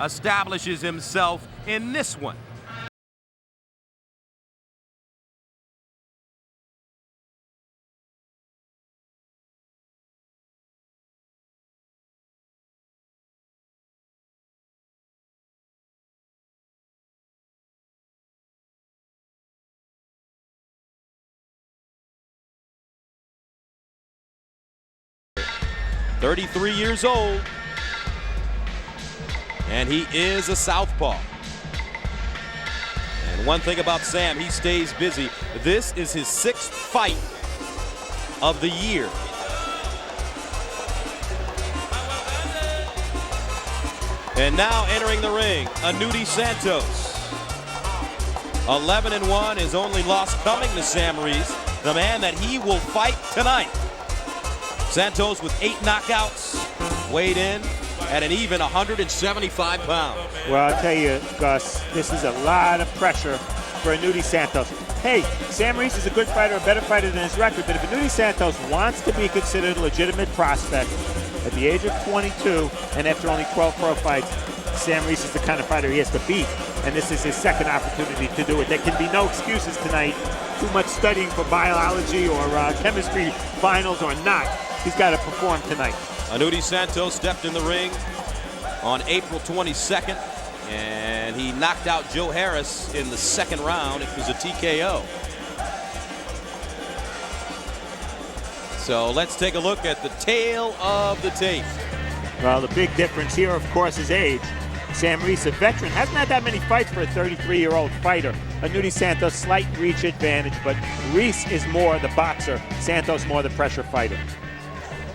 establishes himself in this one. "33 years old, and he is a southpaw. And one thing about Sam, he stays busy. This is his 6th fight of the year. And now entering the ring, Aneudi Santos. 11-1, his only loss coming to Sam Reese, the man that he will fight tonight. Santos with 8 knockouts, weighed in at an even 175 pounds. Well, I'll tell you, Gus, this is a lot of pressure for Aneudi Santos. Hey, Sam Reese is a good fighter, a better fighter than his record, but if Aneudi Santos wants to be considered a legitimate prospect at the age of 22 and after only 12 pro fights, Sam Reese is the kind of fighter he has to beat, and this is his second opportunity to do it. There can be no excuses tonight, too much studying for biology or chemistry finals or not. He's got to perform tonight. Aneudi Santos stepped in the ring on April 22nd, and he knocked out Joe Harris in the 2nd round. It was a TKO. So let's take a look at the tail of the tape. Well, the big difference here, of course, is age. Sam Reese, a veteran, hasn't had that many fights for a 33-year-old fighter. Aneudi Santos, slight reach advantage, but Reese is more the boxer, Santos more the pressure fighter.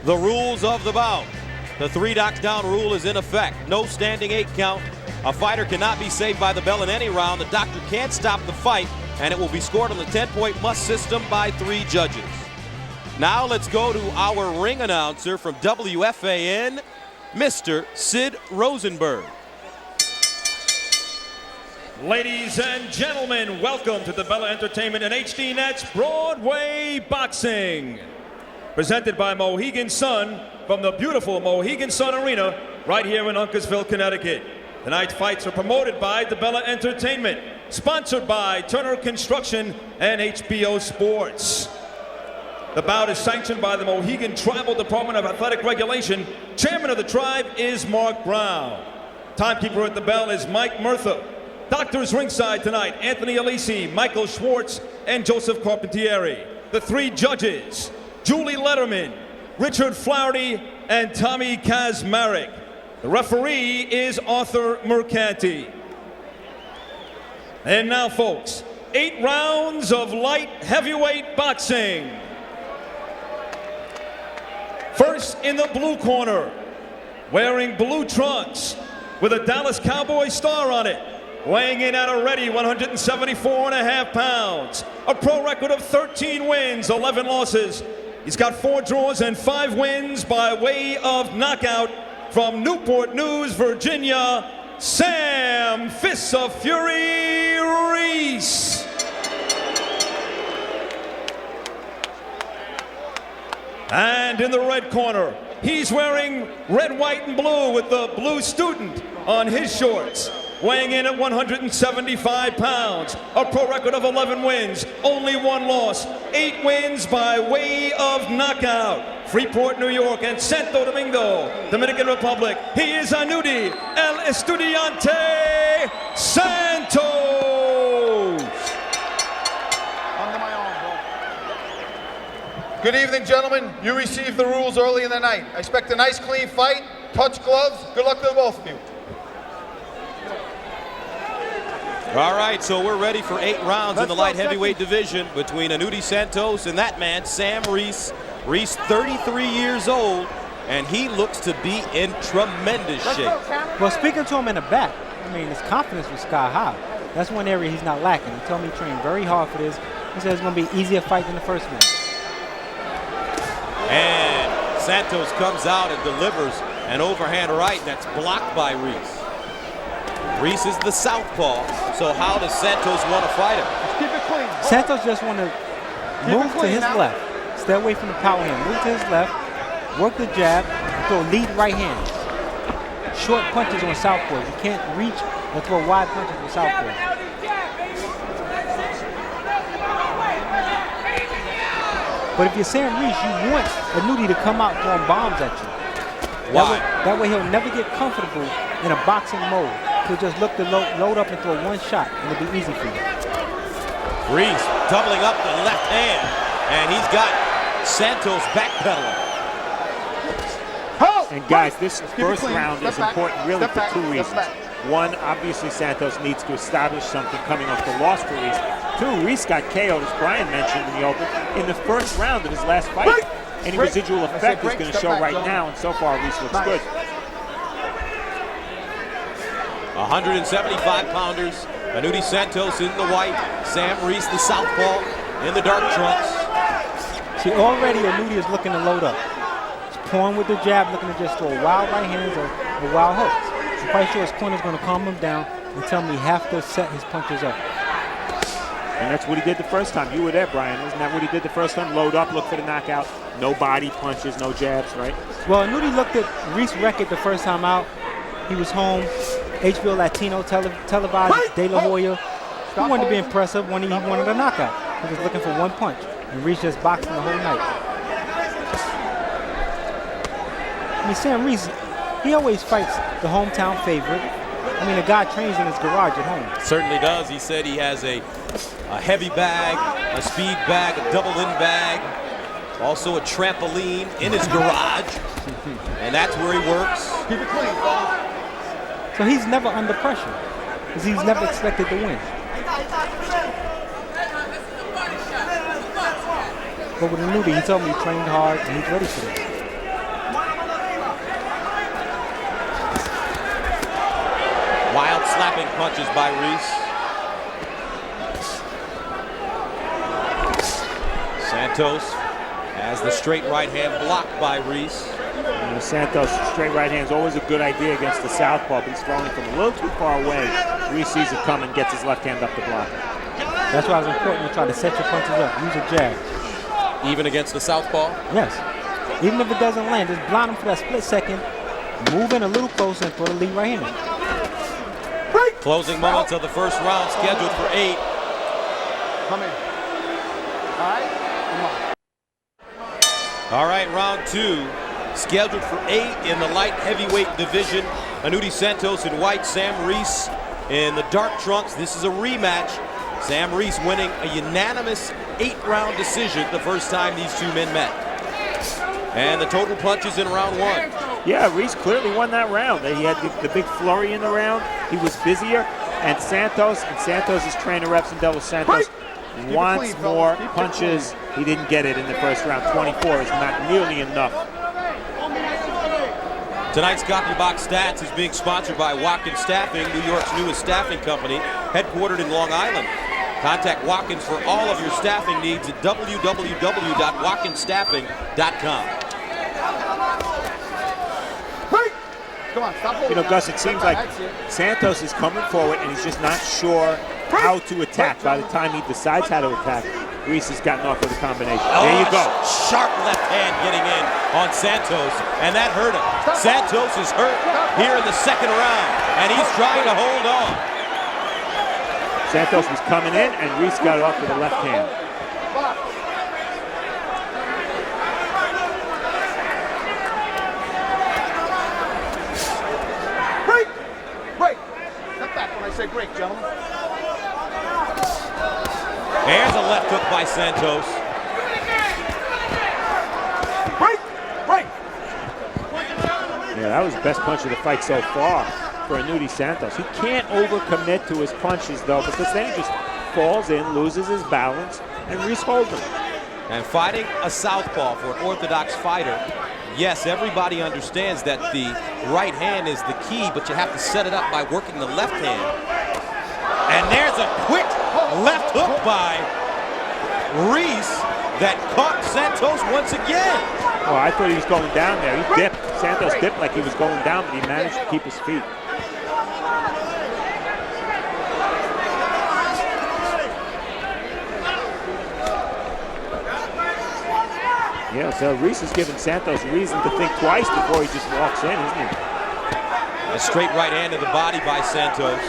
The rules of the bout. The 3 knockdown rule is in effect. No standing 8 count. A fighter cannot be saved by the bell in any round. The doctor can't stop the fight, and it will be scored on the 10-point must system by 3 judges. Now let's go to our ring announcer from WFAN, Mr. Sid Rosenberg. Ladies and gentlemen, welcome to the Bella Entertainment and HDNet's Broadway Boxing. Presented by Mohegan Sun from the beautiful Mohegan Sun Arena right here in Uncasville, Connecticut. Tonight's fights are promoted by DeBella Entertainment, sponsored by Turner Construction and HBO Sports. The bout is sanctioned by the Mohegan Tribal Department of Athletic Regulation. Chairman of the tribe is Mark Brown. Timekeeper at the bell is Mike Murtha. Doctors ringside tonight, Anthony Alisi, Michael Schwartz, and Joseph Carpentieri. The 3 judges, Julie Letterman, Richard Flaherty, and Tommy Kazmarek. The referee is Arthur Mercanti. And now, folks, 8 rounds of light heavyweight boxing. First in the blue corner, wearing blue trunks with a Dallas Cowboy star on it, weighing in at a ready 174.5 pounds, a pro record of 13 wins, 11 losses. He's got 4 draws and 5 wins by way of knockout. From Newport News, Virginia, Sam Fists of Fury Reese. And in the red corner, he's wearing red, white, and blue with the blue student on his shorts, weighing in at 175 pounds, a pro record of 11 wins, only 1 loss, 8 wins by way of knockout. Freeport, New York, and Santo Domingo, Dominican Republic. He is Aneudi El Estudiante Santos. Under my arm, bro. Good evening, gentlemen. You received the rules early in the night. I expect a nice, clean fight. Touch gloves. Good luck to the both of you. All right, so we're ready for 8 rounds in the light heavyweight division between Aneudi Santos and that man, Sam Reese. Reese, 33 years old, and he looks to be in tremendous shape. Well, speaking to him in the back, I mean, his confidence was sky high. That's one area he's not lacking. He told me he trained very hard for this. He said it's going to be an easier fight than the first one. And Santos comes out and delivers an overhand right that's blocked by Reese. Reese is the southpaw, so how does Santos want to fight him? Keep it clean. Santos just want to move to his left. Stay away from the power hand. Move to his left, work the jab, throw lead right hands. short punches on southpaws. You can't reach or throw wide punches with southpaws. But if you're Sam Reese, you want Aneudi to come out throwing bombs at you. Why? That way he'll never get comfortable in a boxing mode. He'll just look to load up and throw one shot, and it'll be easy for you. Reese doubling up the left hand, and he's got Santos backpedaling. And guys, this first round is important really for two reasons. One, obviously Santos needs to establish something coming off the loss for Reese. Two, Reese got KO'd, as Brian mentioned in the open, in the first round of his last fight. Any residual effect is going to show right now, and so far Reese looks good. 175-pounders. Aneudi Santos in the white. Sam Reese, the southpaw, in the dark trunks. See, already Aneudi is looking to load up. He's pouring with the jab, looking to just throw wild right hands or wild hooks. I'm quite sure his corner's going to calm him down and tell him he has to set his punches up. And that's what he did the first time. You were there, Brian. Isn't that what he did the first time? Load up, look for the knockout. No body punches, no jabs, right? Well, Aneudi looked at Reese's record the first time out. He was home. HBO Latino televised De La Hoya. He wanted to be impressive when he wanted a knockout. He was looking for one punch. And Reese just boxed him the whole night. I mean, Sam Reese, he always fights the hometown favorite. I mean, the guy trains in his garage at home. Certainly does. He said he has a heavy bag, a speed bag, a double-in bag, also a trampoline in his garage, and that's where he works. Keep it clean, fellas. So he's never under pressure because he's never expected to win. But with Aneudi, he told me he trained hard and he's ready for this. Wild slapping punches by Reese. Santos has the straight right hand blocked by Reese. And Santos' straight right hand is always a good idea against the southpaw, but he's throwing from a little too far away. Reese sees it coming, gets his left hand up to block it. That's why it's important to try to set your punches up. Use a jab. Even against the southpaw? Yes. Even if it doesn't land, just blind him for that split second, move in a little closer and throw the lead right hand. Closing moments of the first round scheduled for 8. Come in. All right? Come on. All right, round 2 scheduled for 8 in the light heavyweight division. Aneudi Santos in white, Sam Reese in the dark trunks. This is a rematch. Sam Reese winning a unanimous 8-round decision the first time these two men met. And the total punches in round 1. Yeah, Reese clearly won that round. He had the big flurry in the round. He was busier. And Santos and Santos' trainer, Reps and Devil Santos, wants more punches. He didn't get it in the first round. 24 is not nearly enough. Tonight's Copy Box Stats is being sponsored by Watkins Staffing, New York's newest staffing company, headquartered in Long Island. Contact Watkins for all of your staffing needs at www.watkinsstaffing.com. Come on, stop You know, Gus, it seems like Santos is coming forward and he's just not sure how to attack. By the time he decides how to attack, Reese has gotten off with a combination. There you go. Sharp left hand getting in on Santos, and that hurt him. Santos is hurt here in the second round, and he's trying to hold on. Santos was coming in, and Reese got it off with a left hand. Break! Break! Step back when I say break, gentlemen. There's a left hook by Santos. Break! Break! Yeah, that was the best punch of the fight so far for Aneudi Santos. He can't overcommit to his punches, though, because then he just falls in, loses his balance, and Reese holds him. And fighting a southpaw for an orthodox fighter, yes, everybody understands that the right hand is the key, but you have to set it up by working the left hand. And there's a quick left hook by Reese that caught Santos once again. Oh, I thought he was going down there. He dipped. Santos dipped like he was going down, but he managed to keep his feet. Yeah, so Reese is giving Santos reason to think twice before he just walks in, isn't he? A straight right hand to the body by Santos.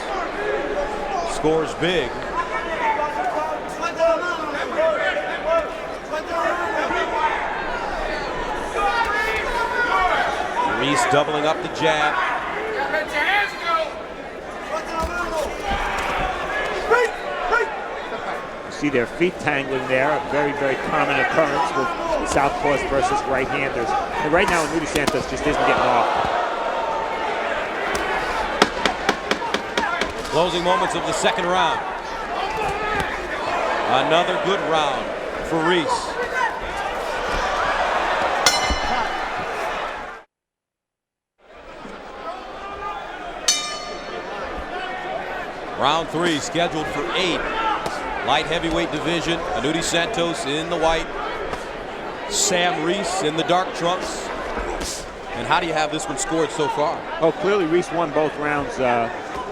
Scores big. Reese doubling up the jab. You see their feet tangling there, a very, very common occurrence with southpaws versus right-handers. And right now, Aneudi Santos just isn't getting off. Closing moments of the second round. Another good round for Reese. Round 3 scheduled for 8. Light heavyweight division. Aneudi Santos in the white. Sam Reese in the dark trunks. And how do you have this one scored so far? Oh, clearly Reese won both rounds,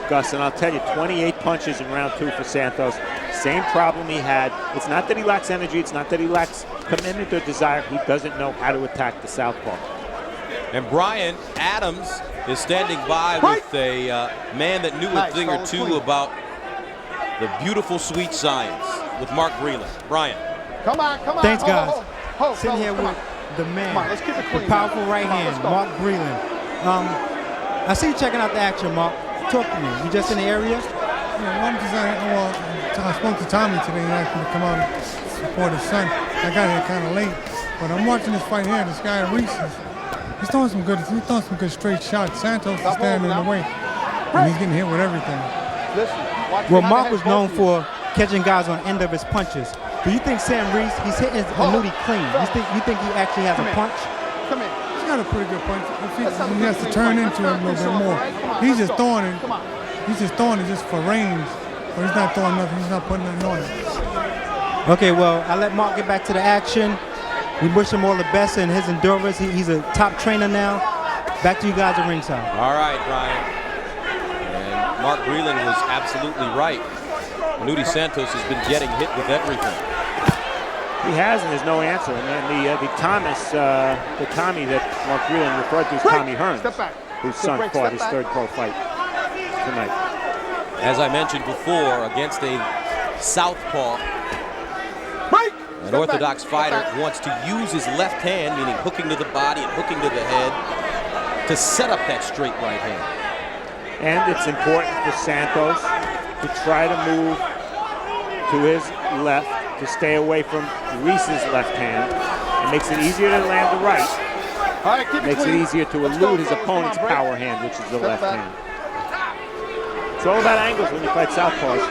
Gus, and I'll tell you, 28 punches in round 2 for Santos. Same problem he had. It's not that he lacks energy. It's not that he lacks commitment or desire. He doesn't know how to attack the southpaw. And Brian Adams is standing by with a man that knew a thing or two about the beautiful sweet science with Mark Breland. Brian. Come on, come on. Thanks, guys. Hold, Sitting here with the man, let's keep it clean, the powerful man. right hand, Mark Breland. I see you checking out the action, Mark. Talk to me. You just in the area? Yeah, well, I'm just, I spoke to Tommy today. He asked me to come out and support his son. I got here kind of late, but I'm watching this fight here. This guy Reese, he's throwing some good straight shots. Santos is standing in the way, and he's getting hit with everything. Well, Mark was known for catching guys on the end of his punches. Do you think Sam Reese, he's hitting Aneudi clean? You think he actually has a punch? Come here. He's got a pretty good punch. He has to turn into it a little bit more. He's just throwing it. He's just throwing it just for range, but he's not throwing nothing. He's not putting nothing on it. Okay, well, I'll let Mark get back to the action. We wish him all the best in his endurance. He's a top trainer now. Back to you guys at ringside. All right, Brian. And Mark Breland was absolutely right. Aneudi Santos has been getting hit with everything. He has, and there's no answer. And then the Tommy that Mark Breland referred to as Tommy Hearns, whose son fought his third pro fight tonight. As I mentioned before, against a southpaw, an orthodox fighter wants to use his left hand, meaning hooking to the body and hooking to the head, to set up that straight right hand. And it's important for Santos to try to move to his left, to stay away from Reese's left hand. It makes it easier to land the right. It makes it easier to elude his opponent's power hand, which is the left hand. It's all about angles when you fight southpaws.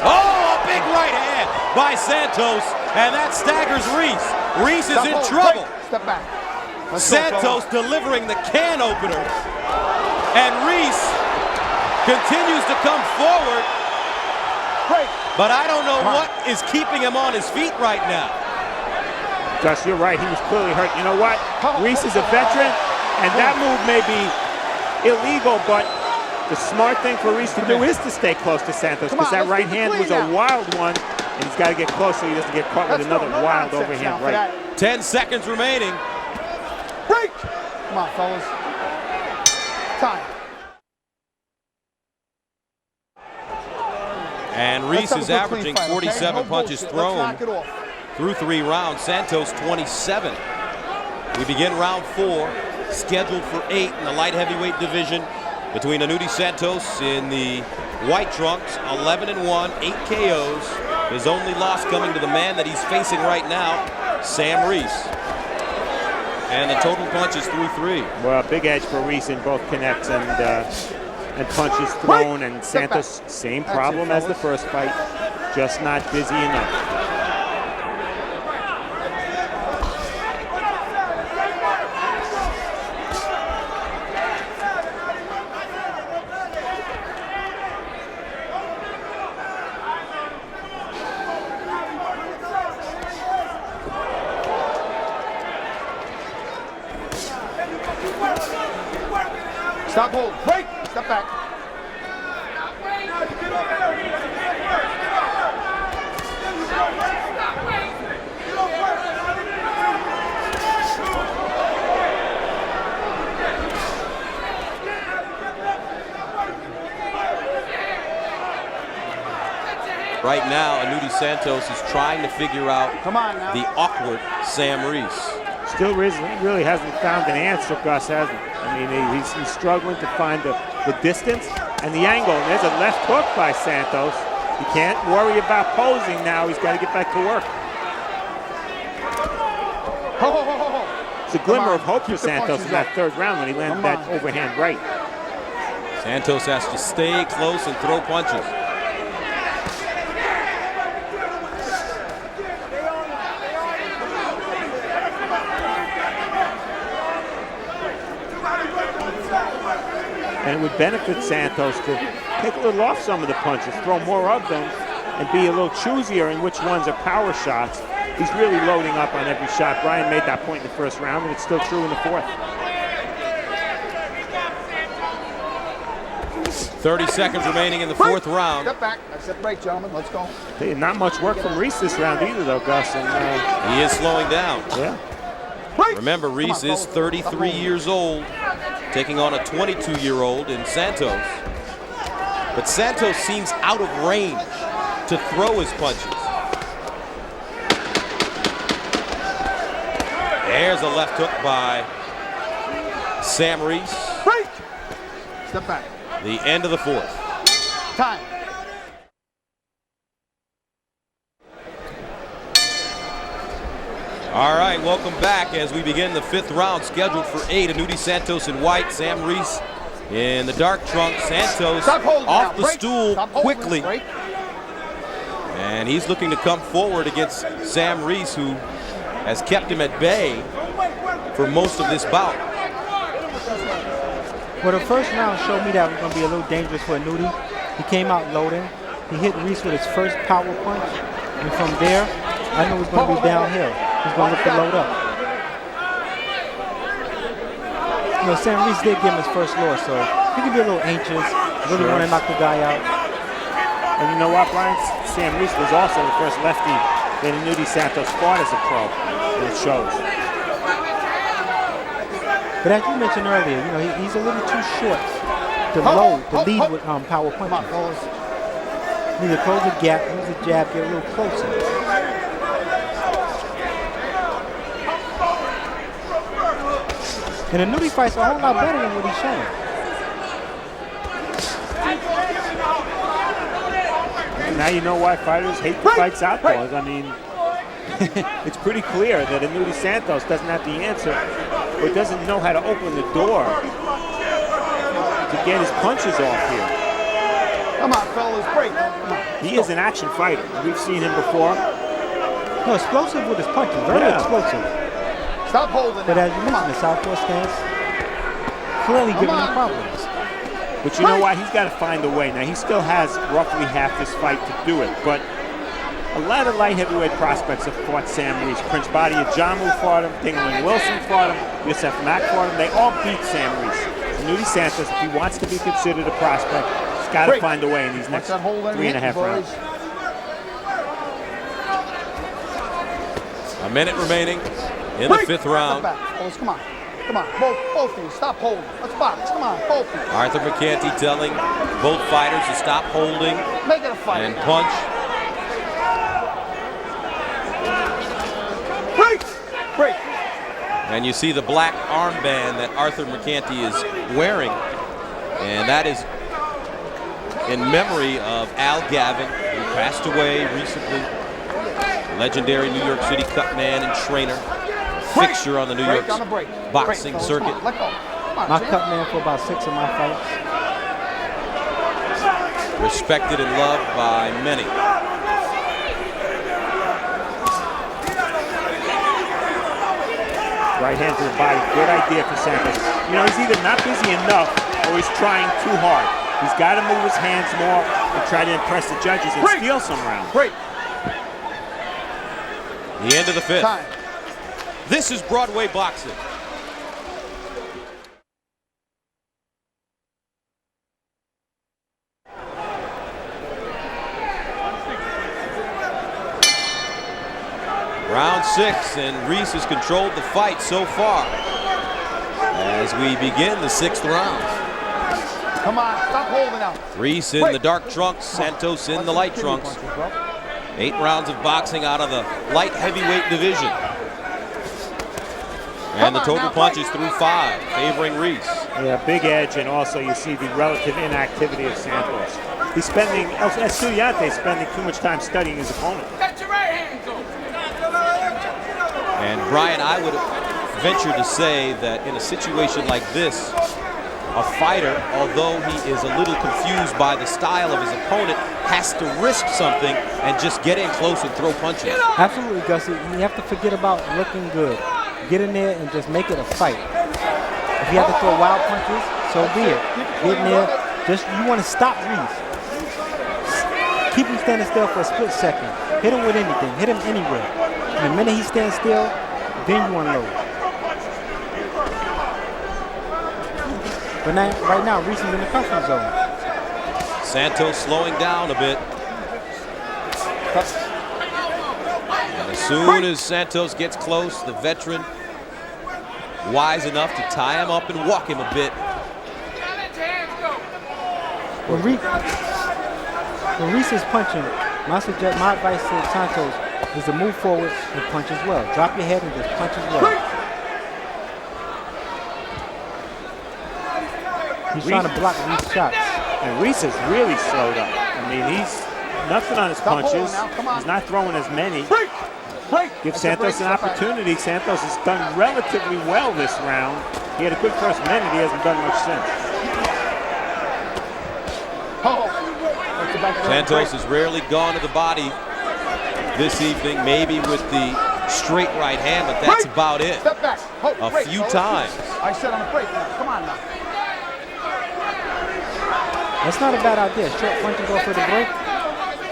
Oh, a big right hand by Santos, and that staggers Reese. Reese is in trouble. Step back. Santos delivering the can opener, and Reese continues to come forward, but I don't know what is keeping him on his feet right now. Gus, you're right. He was clearly hurt. You know what? Reese is a veteran, and that move may be illegal, but the smart thing for Reese to do is to stay close to Santos, because that right hand was a wild one, and he's got to get close so he doesn't get caught with another wild overhand right. 10 seconds remaining. Break! Come on, fellas. Time. And Reese is averaging 47 punches thrown through 3 rounds. Santos 27. We begin round 4, scheduled for 8 in the light heavyweight division between Aneudi Santos in the white trunks, 11-1, 8 KOs. His only loss coming to the man that he's facing right now, Sam Reese. And the total punches through 3. Well, big edge for Reese in both connects and punches thrown. And Santos, same problem as the first fight, just not busy enough. Stop hold. Break. Step back. Right now, Aneudi Santos is trying to figure out Come on now. the awkward Sam Reese. Still really hasn't found an answer, Gus hasn't. I mean, he's struggling to find the distance and the angle. And there's a left hook by Santos. He can't worry about posing now. He's got to get back to work. It's a glimmer of hope for Santos in that third round when he landed that overhand right. Santos has to stay close and throw punches. And it would benefit Santos to take a little off some of the punches, throw more of them, and be a little choosier in which ones are power shots. He's really loading up on every shot. Brian made that point in the first round, and it's still true in the fourth. 30 seconds remaining in the fourth round. Step back. I said break, gentlemen. Let's go. Not much work from Reese this round either, though, Gus. And, He is slowing down. yeah. Remember, Reese is 33 years old, taking on a 22-year-old in Santos. But Santos seems out of range to throw his punches. There's a left hook by Sam Reese. Break. Step back. The end of the fourth. Time. All right, welcome back as we begin the fifth round, scheduled for 8. Aneudi Santos in white, Sam Reese in the dark trunks. Santos off the stool quickly. And he's looking to come forward against Sam Reese, who has kept him at bay for most of this bout. Well, the first round showed me that it was going to be a little dangerous for Aneudi. He came out loading. He hit Reese with his first power punch. And from there, I knew it was going to be downhill. He's going to look to load up. You know, Sam Reese did give him his first loss, so he can be a little anxious, really want to knock the guy out. And you know what, Brian? Sam Reese was also the first lefty that Aneudi Santos fought as a pro, and it shows. But as you mentioned earlier, you know, he's a little too short to lead with power punches. Come on, fellas. You need to close the gap, use the jab, get a little closer. And Aneudi fights a whole lot better than what he's showing. Now you know why fighters hate to fight southpaws. I mean, it's pretty clear that Aneudi Santos doesn't have the answer or doesn't know how to open the door to get his punches off here. Come on, fellas, break. He is an action fighter. We've seen him before. No, explosive with his punches, very explosive. Stop holding. But as you mentioned, the southpaw stance clearly giving him problems. But you know what? He's got to find a way. Now, he still has roughly half this fight to do it, but a lot of light heavyweight prospects have fought Sam Reese. Prince Badiajamu fought him, Dingling Wilson fought him, Yusef Mack fought him. They all beat Sam Reese. Aneudi Santos, if he wants to be considered a prospect, he's got to find a way in these next 3.5 rounds. A minute remaining in the fifth round. Fellas, come on. Come on, both of you, stop holding. Let's box, come on, both of you. Arthur McCanty telling both fighters to stop holding Make it a fight. and punch. Break. And you see the black armband that Arthur McCanty is wearing. And that is in memory of Al Gavin, who passed away recently. Legendary New York City cut man and trainer. Fixture on the New York boxing circuit. Let go. My cut man for about 6 of my fights. Respected and loved by many. Right hand to the body, good idea for Santos. You know, he's either not busy enough or he's trying too hard. He's got to move his hands more and try to impress the judges and steal some rounds. Break. The end of the fifth. Time. This is Broadway boxing. Round 6, and Reese has controlled the fight so far as we begin the 6th round. Come on, stop holding out. Reese in the dark trunks, Santos in the light trunks. 8 rounds of boxing out of the light heavyweight division. And the total punches through 5, favoring Reese. Yeah, big edge, and also you see the relative inactivity of Santos. He's spending, Estudiante spending too much time studying his opponent. And Brian, I would venture to say that in a situation like this, a fighter, although he is a little confused by the style of his opponent, has to risk something and just get in close and throw punches. Absolutely, Gussie. You have to forget about looking good. Get in there and just make it a fight. If you have to throw wild punches, so be it. Get in there. You want to stop Reese. Keep him standing still for a split second. Hit him with anything. Hit him anywhere. And the minute he stands still, then you unload. But now, right now, Reese is in the comfort zone. Santos slowing down a bit. And as soon as Santos gets close, the veteran wise enough to tie him up and walk him a bit. When Reese is punching, my advice to Santos is to move forward and punch as well. Drop your head and just punch as well. He's trying to block Reese's shots. And Reese is really slowed up. I mean, he's nothing on his punches. He's not throwing as many. Give Santos an opportunity. Santos has done relatively well this round. He had a good first minute. He hasn't done much since. Santos has rarely gone to the body this evening, maybe with the straight right hand, but that's about it. Step back. A few times. I said on a break now. Come on now. That's not a bad idea. Short punches off for the break.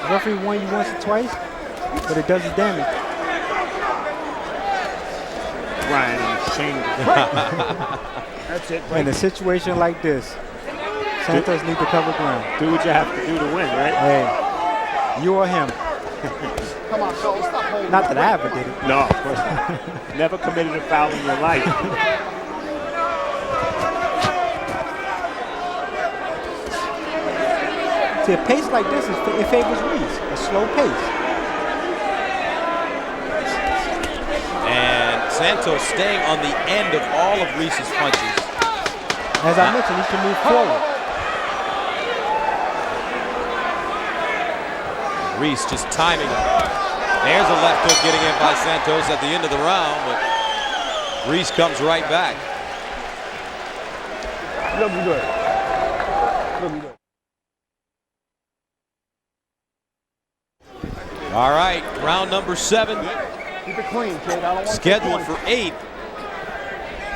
The referee won you once or twice, but it does the damage. Ryan changed. That's it. In a situation like this, Santos needs to cover ground. Do what you have to do to win, right? Hey, you or him. Come on, fellas, stop holding. Not that I ever did it. No, of course not. Never committed a foul in your life. See, a pace like this, it favors Reese. A slow pace. And Santos staying on the end of all of Reese's punches. As I mentioned, he can move forward. Reese just timing him. There's a left hook getting in by Santos at the end of the round, but Reese comes right back. Looking good. Looking good. All right, round number 7. Keep it clean, kid. I don't want Scheduled for 8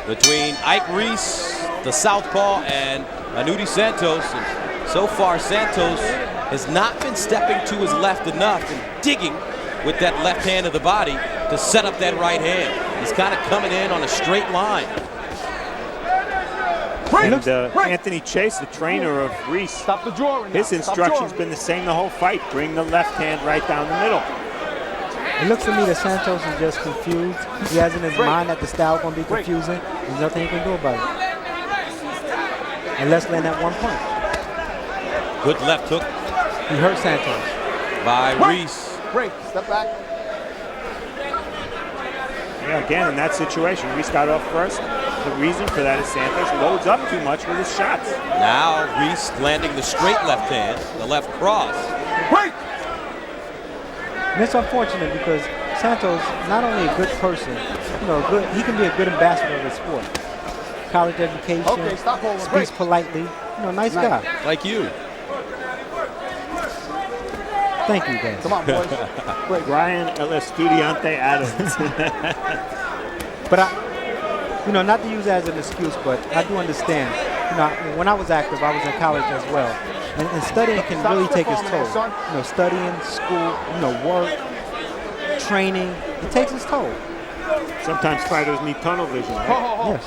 between Ike Reese, the southpaw, and Aneudi Santos. And so far, Santos has not been stepping to his left enough and digging with that left hand of the body to set up that right hand. He's kind of coming in on a straight line. And Anthony Chase, the trainer of Reese, Stop the drawing. his instruction's been the same the whole fight. Bring the left hand right down the middle. It looks to me that Santos is just confused. He has in his mind that the style is going to be confusing. There's nothing he can do about it. Unless land that one punch. Good left hook He hurt Santos. by Reese. Break. Step back. Yeah, again, in that situation, Reese got off first. The reason for that is Santos loads up too much with his shots. Now Reese landing the straight left hand, the left cross. Break. And it's unfortunate because Santos not only a good person, he can be a good ambassador of the sport. College education, Okay, stop holding. speaks Break. politely, nice guy. Like you. Thank you, guys. Come on, boys. Break. Brian El Estudiante Adams. But not to use that as an excuse, but I do understand. When I was active, I was in college as well. And studying can really take its toll. Studying, school, work, training, it takes its toll. Sometimes fighters need tunnel vision, right? Yes.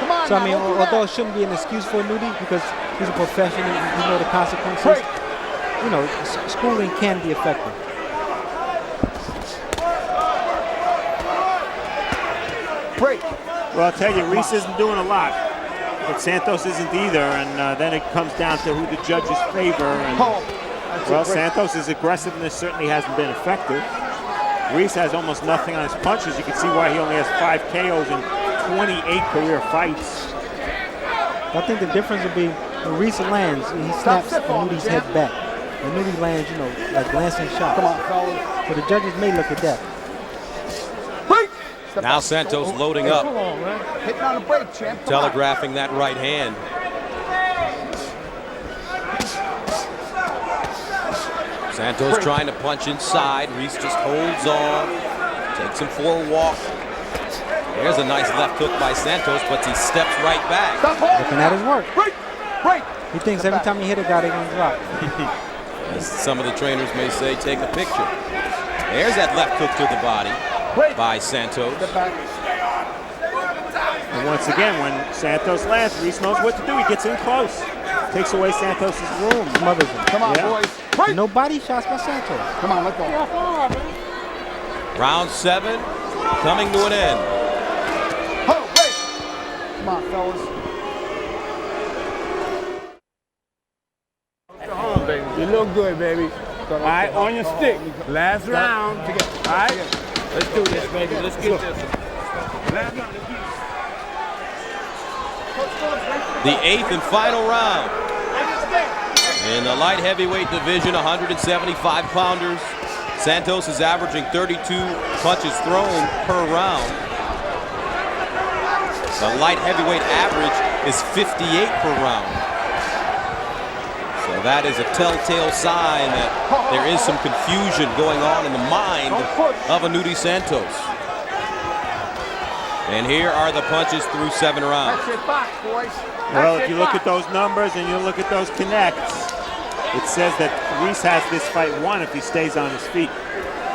Come on. So, now, don't do although that. it shouldn't be an excuse for Aneudi because he's a professional, you know the consequences. Schooling can be effective. Break. Well, I'll tell you, Reese isn't doing a lot. but Santos isn't either, and then it comes down to who the judges favor. And, well, Santos' aggressiveness certainly hasn't been effective. Reese has almost nothing on his punches. You can see why he only has 5 KOs in 28 career fights. I think the difference would be when Reese lands, he snaps Aneudi's head back. Aneudi lands, you know, like glancing shots. Come on, fellas. So the judges may look at that. Now Santos loading up, Hitting on the break, champ. telegraphing that right hand. Santos trying to punch inside. Reese just holds on, takes him for a walk. There's a nice left hook by Santos, but he steps right back. Looking at his work. Break. He thinks every time he hit a guy, they're going to drop. As some of the trainers may say, take a picture. There's that left hook to the body by Santos. And once again, when Santos lands, Reese knows what to do. He gets in close. Takes away Santos' room. Smothers him. Come on, boys. Break. No body shots by Santos. Come on, let go. Round 7 coming to an end. Break. Come on, fellas. You look good, baby. All right, on your stick. Last round. All right? Let's do this, baby. Let's get this. The 8th and final round. In the light heavyweight division, 175-pounders. Santos is averaging 32 punches thrown per round. The light heavyweight average is 58 per round. So that is a telltale sign that there is some confusion going on in the mind of Aneudi Santos. And here are the punches through 7 rounds. That's it, box, boys. Well, if you look at those numbers and you look at those connects, it says that Reese has this fight won if he stays on his feet.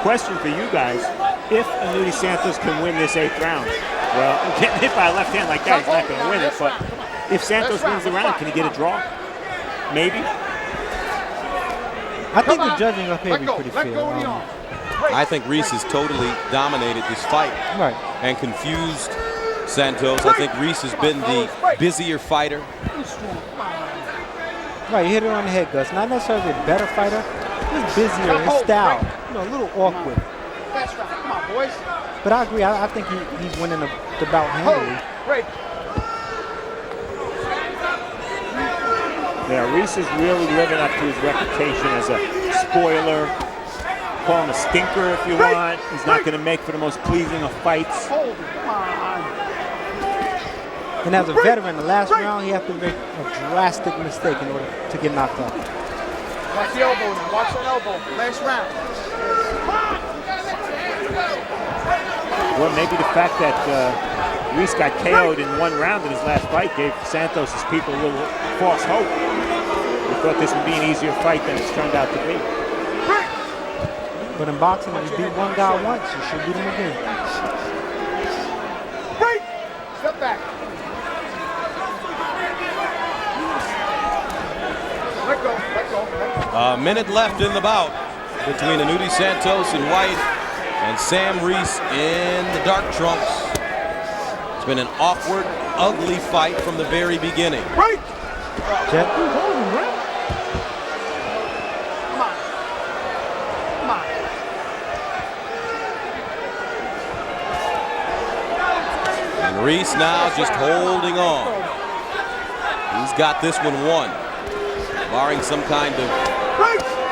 Question for you guys, if Aneudi Santos can win this 8th round, well, getting hit by a left hand like that, he's not going to win it, but if Santos wins the round, can he get a draw? Maybe. I think the judging up here Let be go. pretty Let fair. go of the arm. I think Reese has totally dominated this fight Right. and confused Santos. I think Reese has been the busier fighter. Right, you hit it on the head, Gus. Not necessarily a better fighter, just busier in his style. You know, a little awkward. That's right. Come on, boys. But I agree. I think he's winning the bout handily. Break. Yeah, Reese is really living up to his reputation as a spoiler. Call him a stinker if you want. He's not going to make for the most pleasing of fights. Hold it. Come on. And as a veteran, the last round, he has to make a drastic mistake in order to get knocked out. Watch the elbow now. Watch that elbow. Last round. Well, maybe the fact that Reese got KO'd in 1 round in his last fight gave Santos' people a little false hope. We thought this would be an easier fight than it's turned out to be. But in boxing, if you beat one guy once, you should beat him again. Break. Step back. Let go. Let go. Let go. A minute left in the bout between Aneudi Santos in white and Sam Reese in the dark trunks. It's been an awkward, ugly fight from the very beginning. Break. Jet. Come on. Come on. And Reese now just holding on. He's got this one won, barring some kind of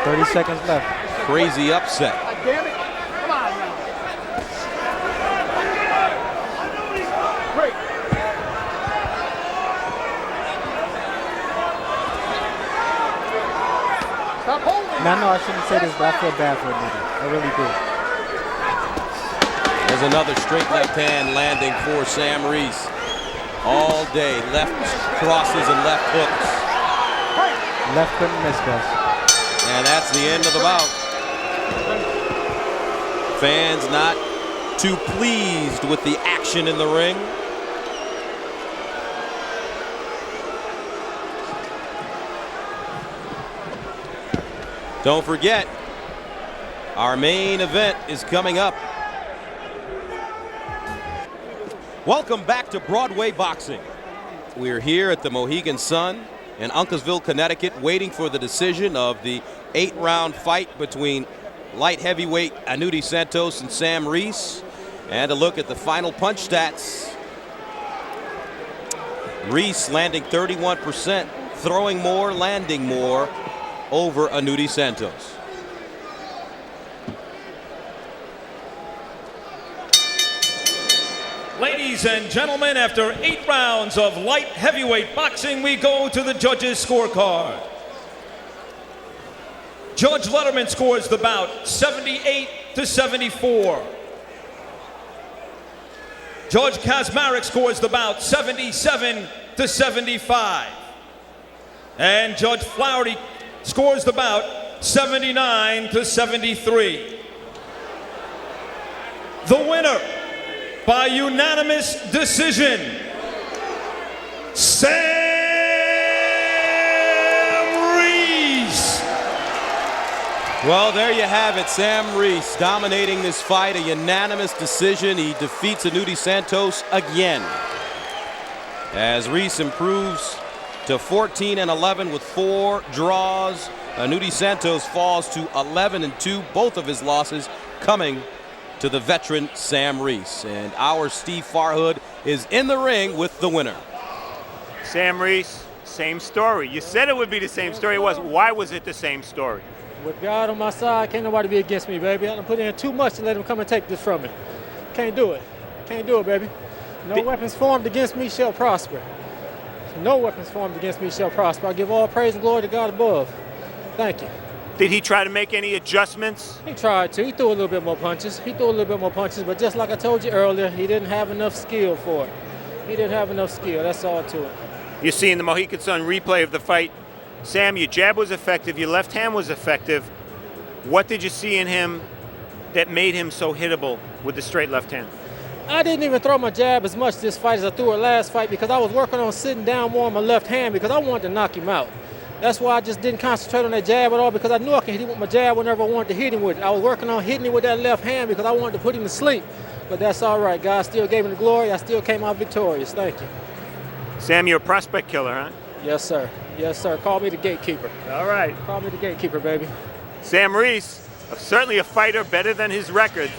30 seconds left. crazy upset. God damn it. Come on now. Break. Stop holding. Now, I know I shouldn't say this, but I feel bad for Aneudi. I really do. There's another straight left hand landing for Sam Reese. All day, left crosses and left hooks. Left couldn't miss, Gus. And that's the end of the bout. Fans not too pleased with the action in the ring. Don't forget, our main event is coming up. Welcome back to Broadway Boxing. We're here at the Mohegan Sun in Uncasville, Connecticut, waiting for the decision of the 8-round fight between light heavyweight Aneudi Santos and Sam Reese. And a look at the final punch stats. Reese landing 31%, throwing more, landing more over Aneudi Santos. Ladies and gentlemen, after 8 rounds of light heavyweight boxing, we go to the judges' scorecard. Judge Letterman scores the bout 78-74. Judge Kazmarek scores the bout 77-75. And Judge Flaherty scores the bout 79-73. The winner by unanimous decision, Sam Reese. Well, there you have it. Sam Reese dominating this fight, a unanimous decision. He defeats Aneudi Santos again, as Reese improves to 14-11 with 4 draws. Aneudi Santos falls to 11-2, both of his losses coming to the veteran Sam Reese. And our Steve Farhood is in the ring with the winner. Sam Reese, same story. You said it would be the same story. It was. Why was it the same story? With God on my side, can't nobody be against me, baby. I done put in too much to let him come and take this from me. Can't do it. Can't do it, baby. No weapons formed against me shall prosper. No weapons formed against me shall prosper. I give all praise and glory to God above. Thank you. Did he try to make any adjustments? He tried to. He threw a little bit more punches. But just like I told you earlier, he didn't have enough skill for it. He didn't have enough skill. That's all to it. You're seeing the Mohegan Sun replay of the fight. Sam, your jab was effective. Your left hand was effective. What did you see in him that made him so hittable with the straight left hand? I didn't even throw my jab as much this fight as I threw it last fight because I was working on sitting down more on my left hand because I wanted to knock him out. That's why I just didn't concentrate on that jab at all, because I knew I could hit him with my jab whenever I wanted to hit him with it. I was working on hitting him with that left hand because I wanted to put him to sleep. But that's all right. God still gave me the glory. I still came out victorious. Thank you. Sam, you're a prospect killer, huh? Yes, sir. Yes, sir. Call me the gatekeeper. All right. Call me the gatekeeper, baby. Sam Reese, certainly a fighter better than his record.